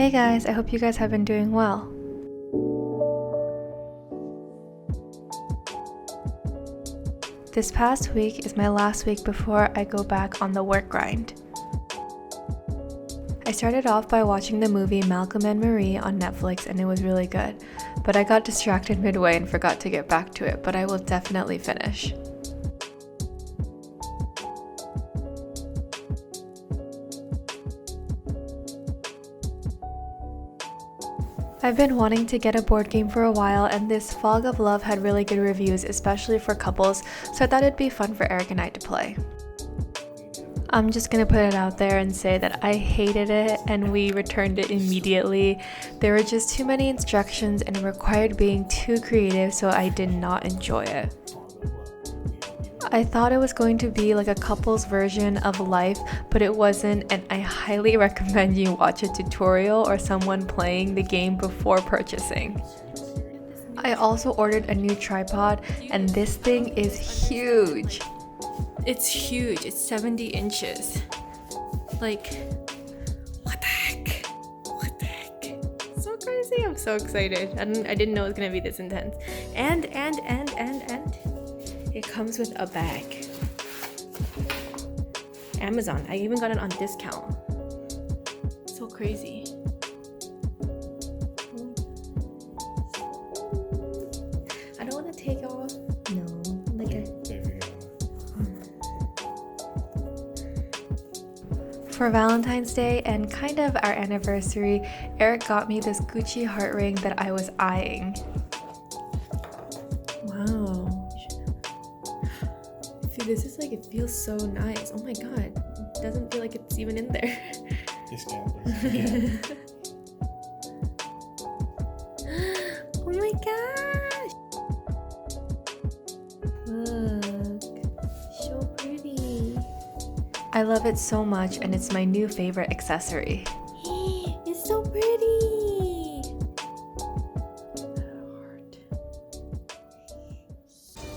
Hey guys, I hope you guys have been doing well. This past week is my last week before I go back on the work grind. I started off by watching the movie Malcolm and Marie on Netflix and it was really good, but I got distracted midway and forgot to get back to it, but I will definitely finish. I've been wanting to get a board game for a while, and this Fog of Love had really good reviews, especially for couples, so I thought it'd be fun for Eric and I to play. I'm just gonna put it out there and say that I hated it and we returned it immediately. There were just too many instructions and it required being too creative, so I did not enjoy it. I thought it was going to be like a couple's version of Life, but it wasn't, and I highly recommend you watch a tutorial or someone playing the game before purchasing. I also ordered a new tripod, and this thing is huge. It's huge, it's 70 inches. Like, what the heck? What the heck? So crazy, I'm so excited. I didn't know it was gonna be this intense. And. It comes with a bag. Amazon, I even got it on discount. So crazy. I don't want to take off. No, For Valentine's Day and kind of our anniversary, Eric got me this Gucci heart ring that I was eyeing. Wow. This is like, it feels so nice. Oh my god, it doesn't feel like it's even in there. Oh my gosh! Look, so pretty. I love it so much, and it's my new favorite accessory. It's so pretty.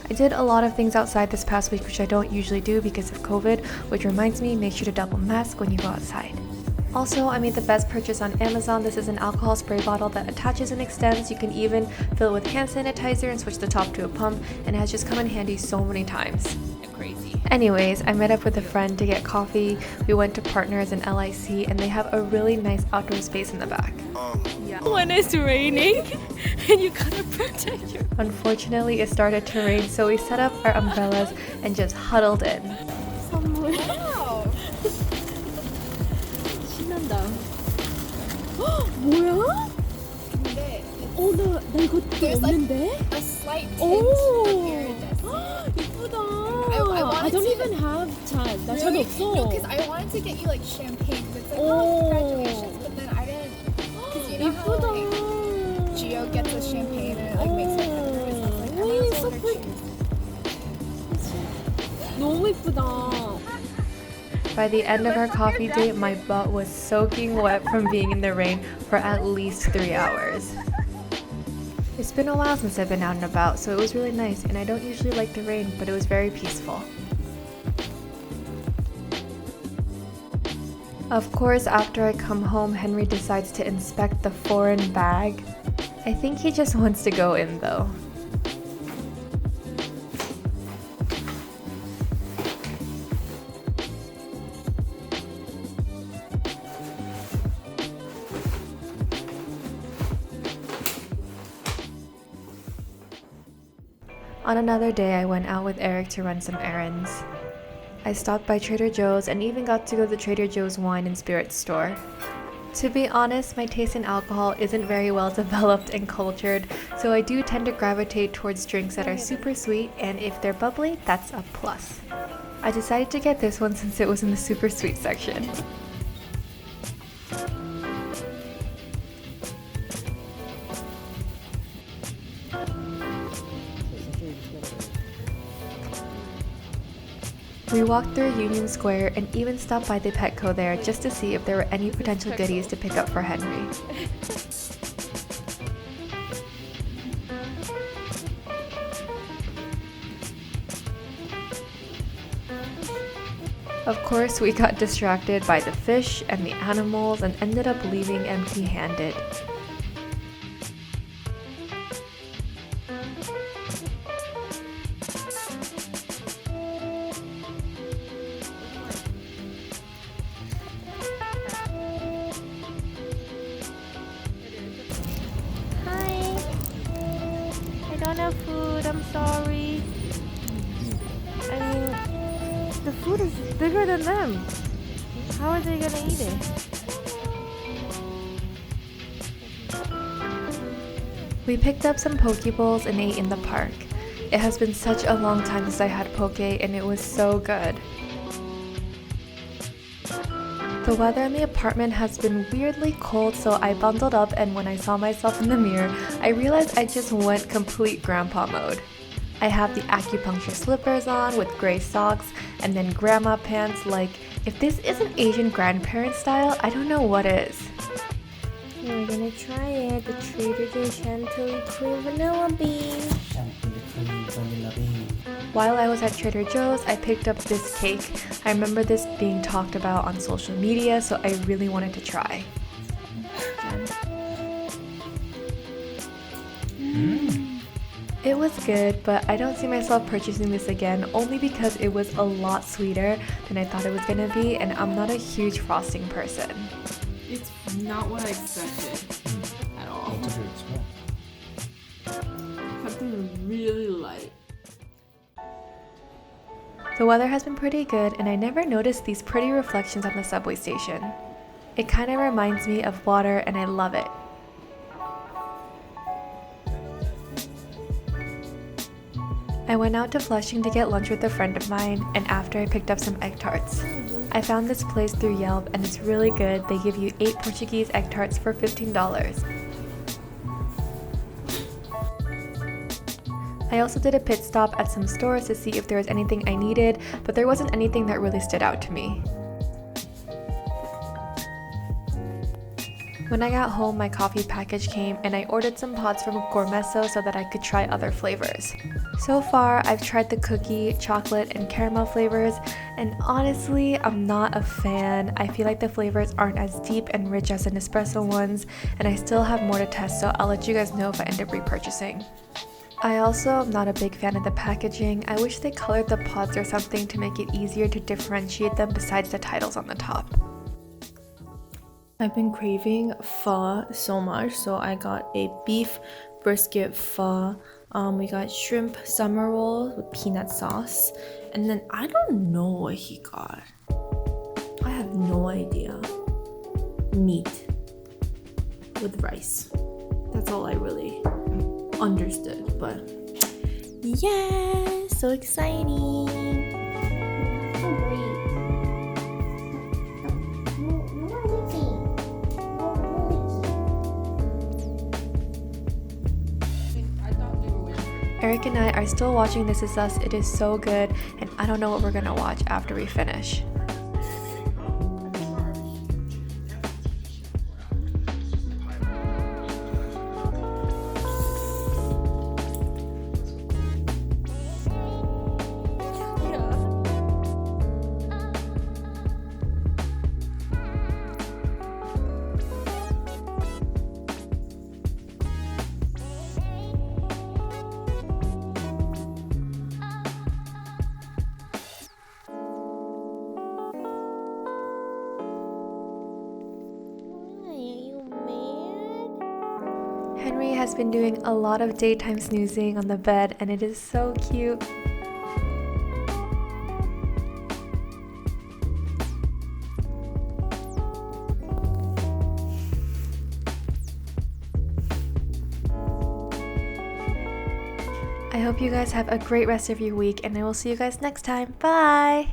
I did a lot of things outside this past week which I don't usually do because of COVID, which reminds me, make sure to double mask when you go outside. Also, I made the best purchase on Amazon. This is an alcohol spray bottle that attaches and extends. You can even fill it with hand sanitizer and switch the top to a pump, and it has just come in handy so many times. Crazy. Anyways, I met up with a friend to get coffee. We went to Partners in LIC, and they have a really nice outdoor space in the back. When it's raining and you gotta protect your... Unfortunately, it started to rain, so we set up our umbrellas and just huddled in. Wow. 신난다. 뭐야? 근데 나 이거 없는데? a slight tinge of iridescence. 이쁘다. I I don't wanted even have 잔. 나 잔 Really? 없어. No, because I wanted to get you like champagne. It's like, oh, congratulations, but then I didn't. Because you know how 이쁘다. like Gio gets us champagne and it like makes it kind of nervous. I was like, I might as well let her choose. 너무 이쁘다. By the end of our coffee date, my butt was soaking wet from being in the rain for at least 3 hours. It's been a while since I've been out and about, so it was really nice, and I don't usually like the rain, but it was very peaceful. Of course, after I come home, Henry decides to inspect the foreign bag. I think he just wants to go in though. On another day, I went out with Eric to run some errands. I stopped by Trader Joe's and even got to go to the Trader Joe's wine and spirits store. To be honest, my taste in alcohol isn't very well developed and cultured, so I do tend to gravitate towards drinks that are super sweet, and if they're bubbly, that's a plus. I decided to get this one since it was in the super sweet section. We walked through Union Square and even stopped by the Petco there just to see if there were any potential goodies to pick up for Henry. Of course, we got distracted by the fish and the animals and ended up leaving empty-handed. Hi! I don't have food, I'm sorry. I mean, the food is bigger than them. How are they gonna eat it? We picked up some poke bowls and ate in the park. It has been such a long time since I had poke and it was so good. The weather in the apartment has been weirdly cold, so I bundled up, and when I saw myself in the mirror, I realized I just went complete grandpa mode. I have the acupuncture slippers on with gray socks and then grandma pants. Like, if this isn't Asian grandparent style, I don't know what is. We're gonna try it, the Trader Joe's Chantilly Cream Vanilla Bean. While I was at Trader Joe's, I picked up this cake. I remember this being talked about on social media, so I really wanted to try. It was good, but I don't see myself purchasing this again, only because it was a lot sweeter than I thought it was gonna be, and I'm not a huge frosting person. It's not what I expected at all. Something really light. The weather has been pretty good, and I never noticed these pretty reflections on the subway station. It kind of reminds me of water, and I love it. I went out to Flushing to get lunch with a friend of mine, and after I picked up some egg tarts. I found this place through Yelp, and it's really good. They give you 8 Portuguese egg tarts for $15. I also did a pit stop at some stores to see if there was anything I needed, but there wasn't anything that really stood out to me. When I got home, my coffee package came, and I ordered some pods from Gourmesso so that I could try other flavors. So far, I've tried the cookie, chocolate, and caramel flavors, and honestly, I'm not a fan. I feel like the flavors aren't as deep and rich as the Nespresso ones, and I still have more to test, so I'll let you guys know if I end up repurchasing. I also am not a big fan of the packaging. I wish they colored the pods or something to make it easier to differentiate them besides the titles on the top. I've been craving pho so much, so I got a beef brisket pho. We got shrimp summer rolls with peanut sauce, and then I don't know what he got. I have no idea. Meat with rice. That's all I really understood, but yeah, so exciting. Eric and I are still watching This Is Us. It is so good, and I don't know what we're gonna watch after we finish. Henry has been doing a lot of daytime snoozing on the bed, and it is so cute. I hope you guys have a great rest of your week, and I will see you guys next time. Bye!